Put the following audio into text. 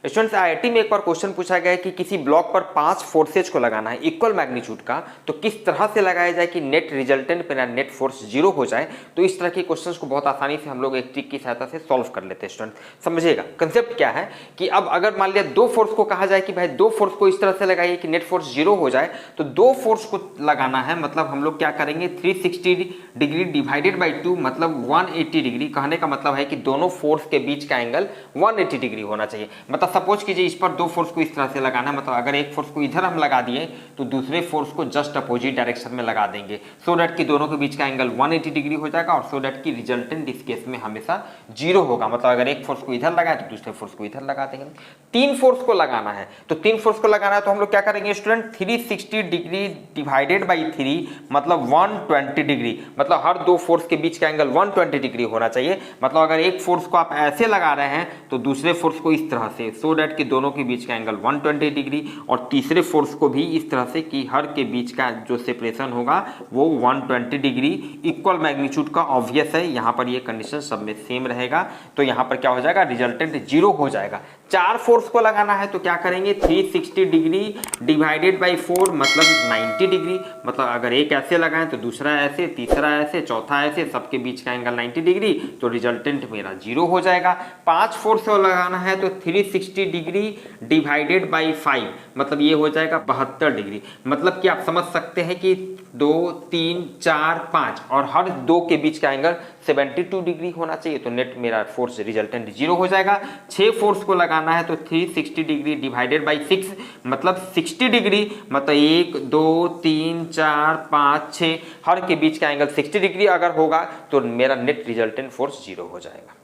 Students IIT में एक बार question पूछा गया है कि किसी ब्लॉक पर 5 फोर्सेज को लगाना है इक्वल मैग्नीट्यूड का, तो किस तरह से लगाया जाए कि नेट रिजल्टेंट पे नेट फोर्स 0 हो जाए। तो इस तरह के क्वेश्चंस को बहुत आसानी से हम लोग एक ट्रिक की सहायता से सॉल्व कर लेते हैं। स्टूडेंट समझिएगा कंसेप्ट क्या है कि अब अगर मान लिया 2 फोर्स को कहा जाए कि भाई 2 फोर्स को इस तरह से लगाइए कि नेट फोर्स 0 हो जाए, तो 2 फोर्स को लगाना है मतलब हम लोग क्या करेंगे 360 डिग्री डिवाइडेड बाई 2 मतलब 180 डिग्री। कहने का मतलब है कि दोनों फोर्स के बीच का एंगल 180 डिग्री होना चाहिए। मतलब सपोज कीजिए इस पर 2 फोर्स को इस तरह से लगाना है, मतलब अगर एक फोर्स को इधर हम लगा दिए तो दूसरे फोर्स को जस्ट अपोजिट डायरेक्शन में लगा देंगे, सो दैट कि दोनों के बीच का एंगल 180 डिग्री हो जाएगा और सो दैट की रिजल्टेंट इस केस में हमेशा 0 होगा। मतलब अगर एक फोर्स को इधर लगाए तो दूसरे फोर्स को इधर लगा देंगे। 3 फोर्स को लगाना है, तो 3 फोर्स को लगाना है तो हम लोग क्या करेंगे स्टूडेंट 360 डिग्री डिवाइडेड बाई 3 मतलब 120 डिग्री। मतलब हर 2 फोर्स के बीच का एंगल 120 डिग्री होना चाहिए। मतलब अगर एक फोर्स को आप ऐसे लगा रहे हैं तो दूसरे फोर्स को इस तरह से, सो दैट कि दोनों के बीच का एंगल 120 डिग्री, और तीसरे फोर्स को भी इस तरह से कि हर के बीच का जो सेपरेशन होगा वो 120 डिग्री इक्वल मैग्नीट्यूड का। ऑब्वियस है यहाँ पर ये कंडीशन सब में सेम रहेगा, तो यहाँ पर क्या हो जाएगा रिजल्टेंट 0 हो जाएगा। 4 फोर्स को लगाना है तो क्या करेंगे 360 डिग्री डिवाइडेड बाई 4 मतलब 90 डिग्री। मतलब अगर एक ऐसे लगाएं तो दूसरा ऐसे, तीसरा ऐसे, चौथा ऐसे, सबके बीच का एंगल 90 डिग्री, तो रिजल्टेंट मेरा 0 हो जाएगा। 5 फोर्स को लगाना है तो 360 डिग्री डिवाइडेड बाई 5 मतलब ये हो जाएगा 72 डिग्री। मतलब कि आप समझ सकते हैं कि 2 3 4 5 और हर 2 के बीच का एंगल 72 डिग्री होना चाहिए, तो नेट मेरा फोर्स रिजल्टेंट 0 हो जाएगा। 6 फोर्स को लगाना है तो 360 डिग्री डिवाइडेड बाई 6 मतलब 60 डिग्री, मतलब 1 2 3 4 5 6 हर के बीच का एंगल 60 डिग्री अगर होगा तो मेरा नेट रिजल्टेंट फोर्स 0 हो जाएगा।